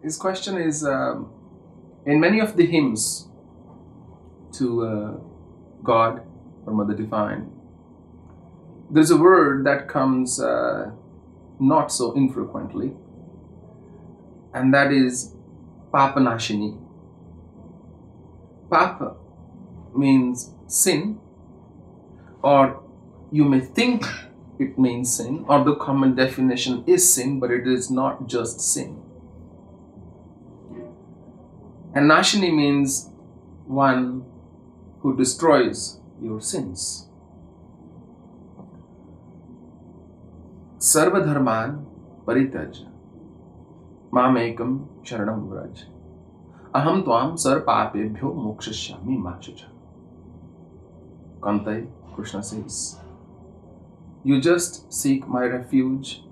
His question is, in many of the hymns to God or Mother Divine, there's a word that comes not so infrequently, and that is Papanashini. Papa means sin, or you may think it means sin, or the common definition is sin, but it is not just sin. And Nashini means one who destroys your sins. Sarva dharman paritaj mamekam sharanam vraj aham tvam sarpapebhyo mokshashyami machucha. Kantai, Krishna says, you just seek my refuge.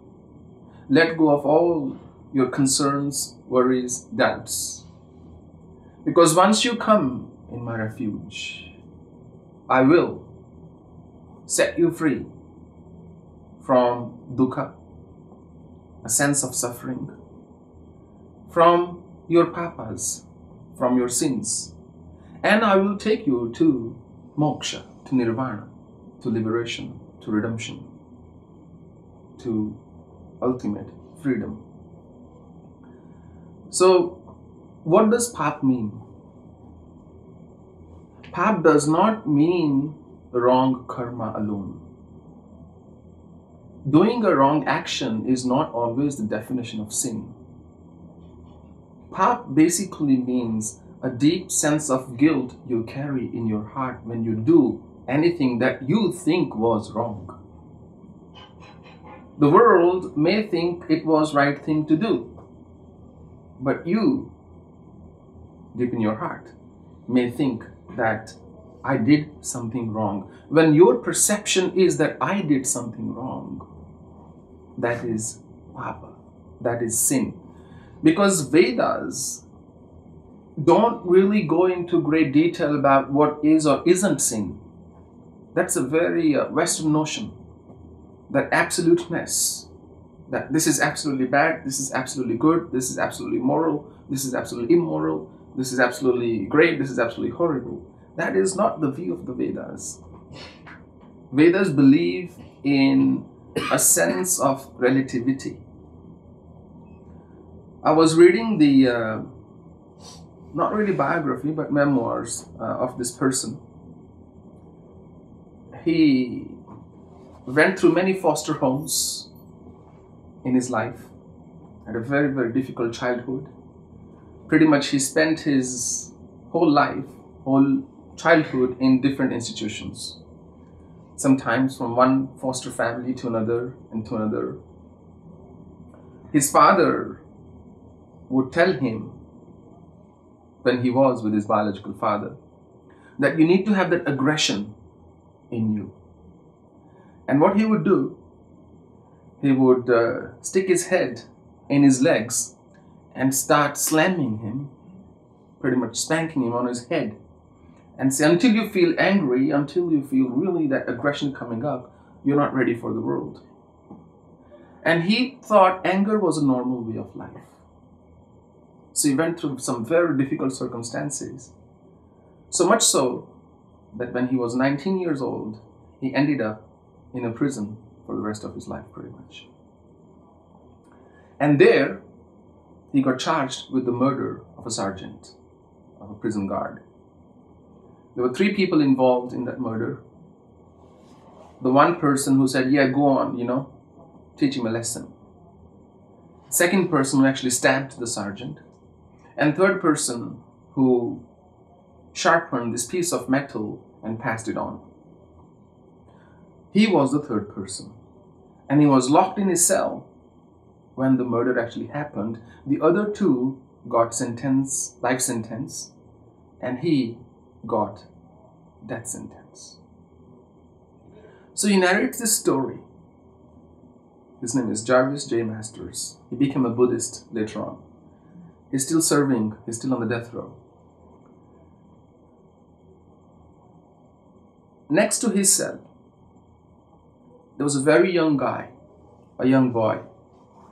Let go of all your concerns, worries, doubts. Because once you come in my refuge, I will set you free from dukkha, a sense of suffering, from your papas, from your sins, and I will take you to moksha, to nirvana, to liberation, to redemption, to ultimate freedom. So, what does pap mean? Pap does not mean wrong karma alone. Doing a wrong action is not always the definition of sin. Pap basically means a deep sense of guilt you carry in your heart when you do anything that you think was wrong. The world may think it was right thing to do, but you, deep in your heart, may think that I did something wrong. When your perception is that I did something wrong, that is papa, that is sin. Because Vedas don't really go into great detail about what is or isn't sin. That's a very Western notion, that absoluteness, that this is absolutely bad, this is absolutely good, this is absolutely moral, this is absolutely immoral, this is absolutely great, this is absolutely horrible. That is not the view of the Vedas. Vedas believe in a sense of relativity. I was reading the, not really biography, but memoirs of this person. He went through many foster homes in his life, had a very, very difficult childhood. Pretty much he spent his whole life, whole childhood in different institutions. Sometimes from one foster family to another and to another. His father would tell him, when he was with his biological father, that you need to have that aggression in you. And what he would do, he would stick his head in his legs and start slamming him, pretty much spanking him on his head, and say, until you feel angry, until you feel really that aggression coming up, you're not ready for the world. And he thought anger was a normal way of life. So he went through some very difficult circumstances. So much so that when he was 19 years old, he ended up in a prison for the rest of his life, pretty much. And there, he got charged with the murder of a sergeant, of a prison guard. There were 3 people involved in that murder. The one person who said, yeah, go on, teach him a lesson. Second person who actually stabbed the sergeant. And third person who sharpened this piece of metal and passed it on. He was the third person. And he was locked in his cell when the murder actually happened. The other 2 got life sentence, and he got death sentence. So he narrates this story. His name is Jarvis J. Masters. He became a Buddhist later on. He's still serving, he's still on the death row. Next to his cell, there was a very young guy, a young boy,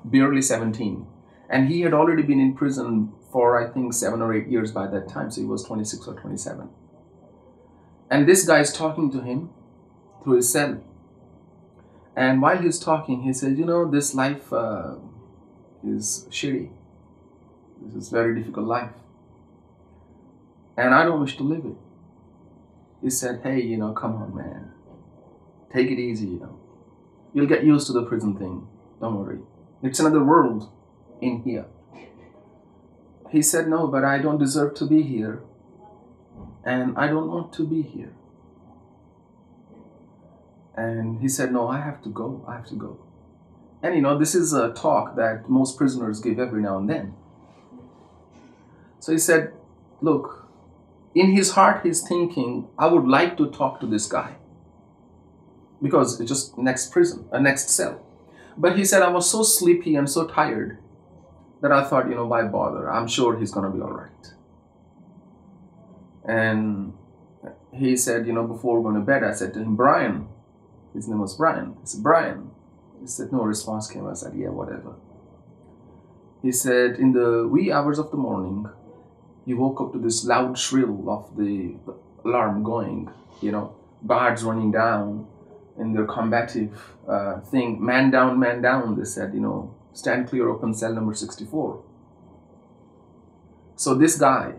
barely 17. And he had already been in prison for, I think, 7 or 8 years by that time. So he was 26 or 27. And this guy is talking to him through his cell. And while he's talking, he said, this life is shitty. This is a very difficult life. And I don't wish to live it. He said, hey, come on, man. Take it easy, You'll get used to the prison thing. Don't worry. It's another world in here. He said, no, but I don't deserve to be here. And I don't want to be here. And he said, no, I have to go. I have to go. And this is a talk that most prisoners give every now and then. So he said, look, in his heart, he's thinking, I would like to talk to this guy. Because it's just next cell. But he said, I was so sleepy and so tired that I thought, why bother? I'm sure he's going to be all right. And he said, before going to bed, I said to him, Brian. His name was Brian. I said, Brian. He said, no response came. I said, yeah, whatever. He said, in the wee hours of the morning, he woke up to this loud shrill of the alarm going, guards running down in their combative thing. Man down, they said, stand clear, open cell number 64. So this guy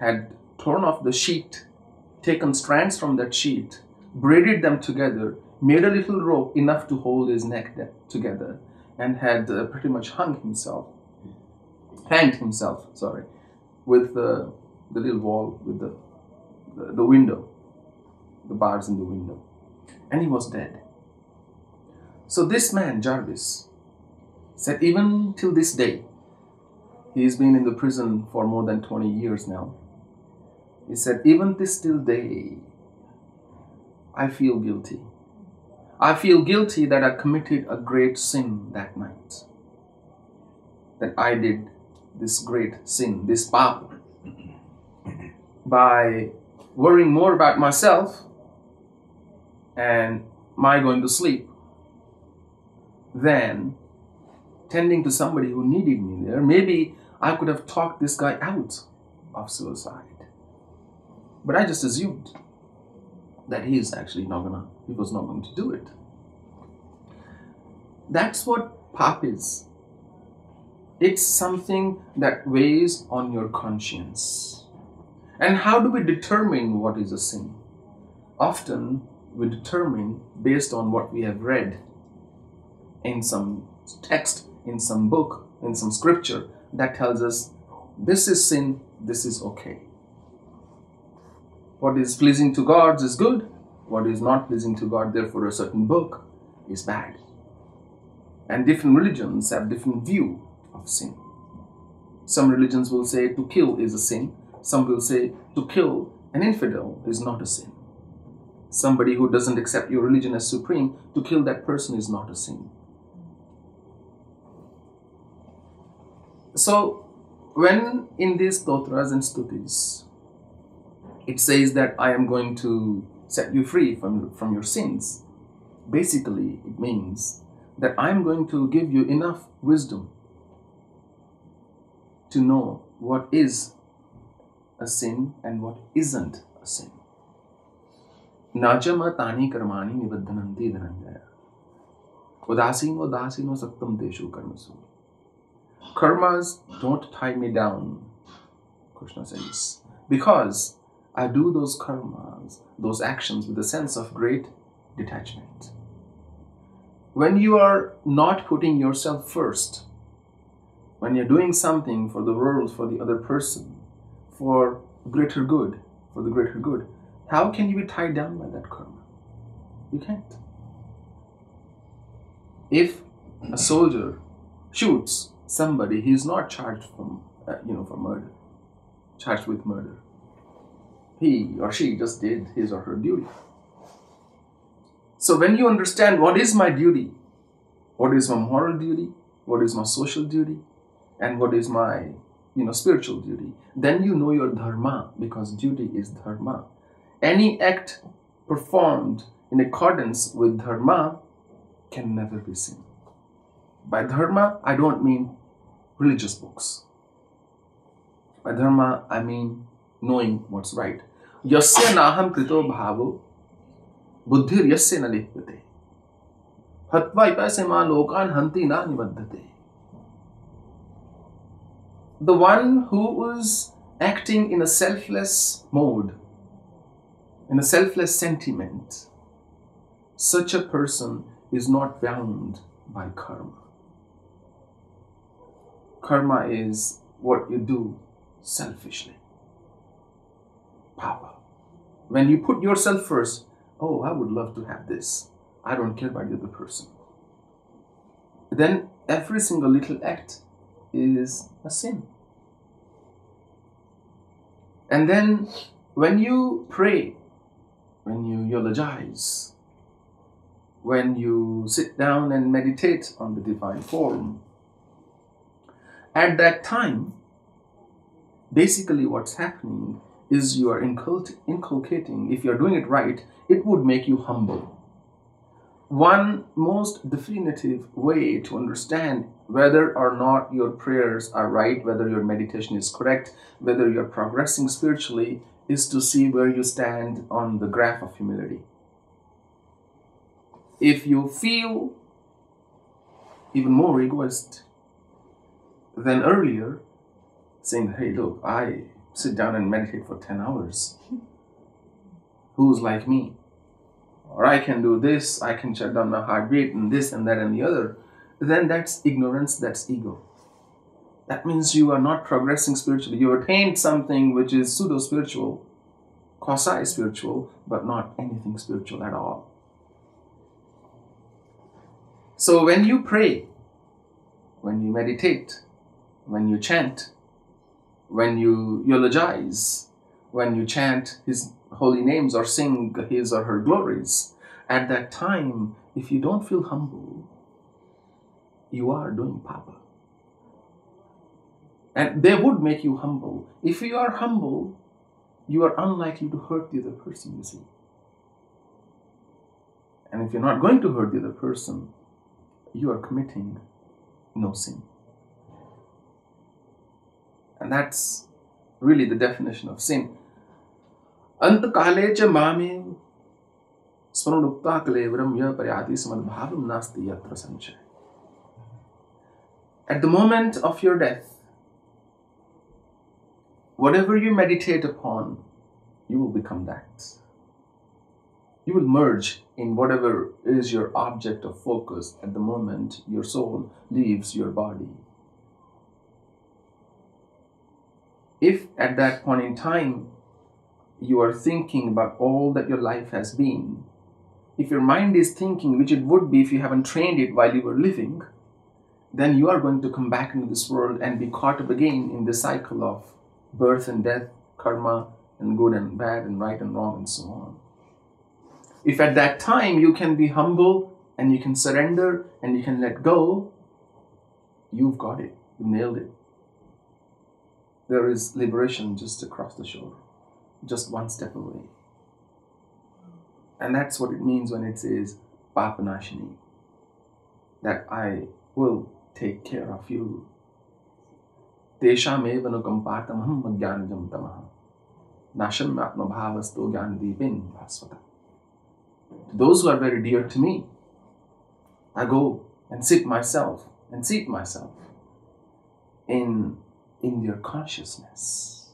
had torn off the sheet, taken strands from that sheet, braided them together, made a little rope enough to hold his neck together, and had pretty much hanged himself, with the little wall, with the window, the bars in the window. And he was dead. So this man, Jarvis, said even till this day, he's been in the prison for more than 20 years now. He said, even this till day, I feel guilty. I feel guilty that I committed a great sin that night. That I did this great sin, this pap, by worrying more about myself and my going to sleep than tending to somebody who needed me there. Maybe I could have talked this guy out of suicide. But I just assumed that he was not going to do it. That's what pap is. It's something that weighs on your conscience. And how do we determine what is a sin? Often we determine based on what we have read in some text, in some book, in some scripture that tells us this is sin, this is okay. What is pleasing to God is good. What is not pleasing to God, therefore a certain book, is bad. And different religions have different view of sin. Some religions will say to kill is a sin. Some will say to kill an infidel is not a sin. Somebody who doesn't accept your religion as supreme, to kill that person is not a sin. So, when in these stotras and stutis, it says that I am going to set you free from your sins, basically it means that I am going to give you enough wisdom to know what is a sin and what isn't a sin. Najama tani karmani nibaddhananti dhananjaya. Udasino dasino saktam teshu karmasu. Karmas don't tie me down, Krishna says, because I do those karmas, those actions with a sense of great detachment. When you are not putting yourself first, when you're doing something for the world, for the other person, for greater good, how can you be tied down by that karma? You can't. If a soldier shoots somebody, he is not charged for murder, charged with murder. He or she just did his or her duty. So when you understand what is my duty, what is my moral duty, what is my social duty, and what is my spiritual duty, then you know your dharma, because duty is dharma. Any act performed in accordance with dharma can never be sin. By dharma, I don't mean religious books. By dharma, I mean knowing what's right. Yasya naham krito bhavo buddhir yasya na lipyate hatva ipasema lokan hanti na nibaddhate. The one who is acting in a selfless mode, in a selfless sentiment, such a person is not bound by karma. Karma is what you do selfishly. Papa. When you put yourself first, oh, I would love to have this. I don't care about the other person. Then every single little act is a sin. And then when you pray, when you eulogize, when you sit down and meditate on the divine form, at that time, basically what's happening is you are inculcating, if you're doing it right, it would make you humble. One most definitive way to understand whether or not your prayers are right, whether your meditation is correct, whether you're progressing spiritually, is to see where you stand on the graph of humility. If you feel even more egoist than earlier, saying, hey, look, I sit down and meditate for 10 hours. Who's like me? Or I can do this, I can shut down my heartbeat and this and that and the other. Then that's ignorance, that's ego. That means you are not progressing spiritually. You attained something which is pseudo-spiritual, quasi-spiritual, but not anything spiritual at all. So when you pray, when you meditate, when you chant, when you eulogize, when you chant His holy names or sing His or her glories, at that time, if you don't feel humble, you are doing papa. And they would make you humble. If you are humble, you are unlikely to hurt the other person, you see. And if you're not going to hurt the other person, you are committing no sin. And that's really the definition of sin. Anta kale cha mame smaranukta kalevaram ya paryati samadbhavam nasti yatra sanchay. At the moment of your death, whatever you meditate upon, you will become that. You will merge in whatever is your object of focus at the moment your soul leaves your body. If at that point in time you are thinking about all that your life has been, if your mind is thinking, which it would be if you haven't trained it while you were living, then you are going to come back into this world and be caught up again in the cycle of birth and death, karma and good and bad and right and wrong and so on. If at that time you can be humble and you can surrender and you can let go, you've got it. You nailed it. There is liberation just across the shore, just one step away. And that's what it means when it says Papanashini, that I will take care of you. Tesham eva nukampartam ham magyanajam tamaha nasham atma bhavasto gyanadipin bhasvata. To those who are very dear to me, I go and seat myself in their consciousness,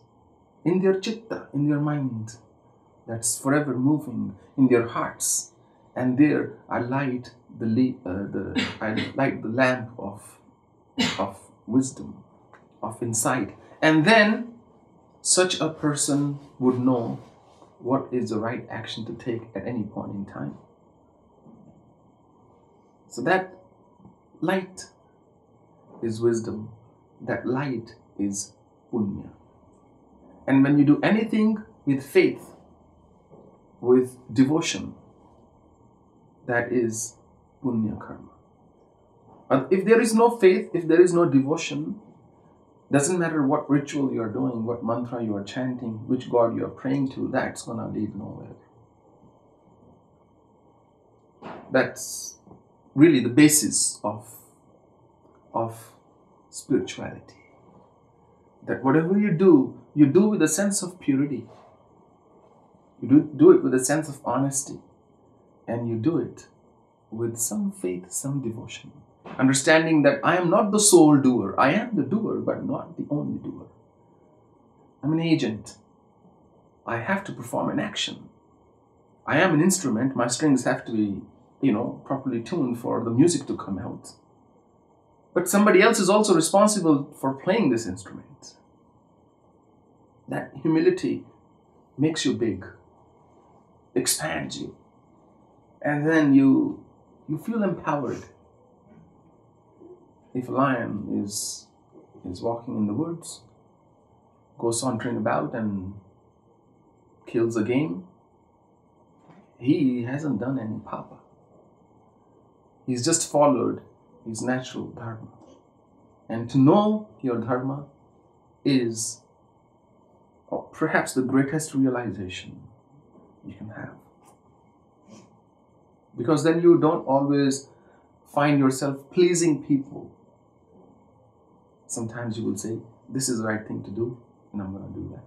in their chitta, in their mind that's forever moving, in their hearts, and there I light the lamp of wisdom, of insight, and then such a person would know what is the right action to take at any point in time. So that light is wisdom, that light is punya. And when you do anything with faith, with devotion, that is punya karma. But if there is no faith, if there is no devotion, doesn't matter what ritual you are doing, what mantra you are chanting, which God you are praying to, that's going to lead nowhere. That's really the basis of spirituality. That whatever you do with a sense of purity. You do it with a sense of honesty. And you do it with some faith, some devotion. Understanding that I am not the sole doer. I am the doer, but not the only doer. I'm an agent. I have to perform an action. I am an instrument. My strings have to be, properly tuned for the music to come out. But somebody else is also responsible for playing this instrument. That humility makes you big, expands you. And then you feel empowered. If a lion is walking in the woods, goes sauntering about and kills a game, he hasn't done any papa. He's just followed his natural dharma. And to know your dharma is perhaps the greatest realization you can have. Because then you don't always find yourself pleasing people. Sometimes you will say, this is the right thing to do, and I'm going to do that.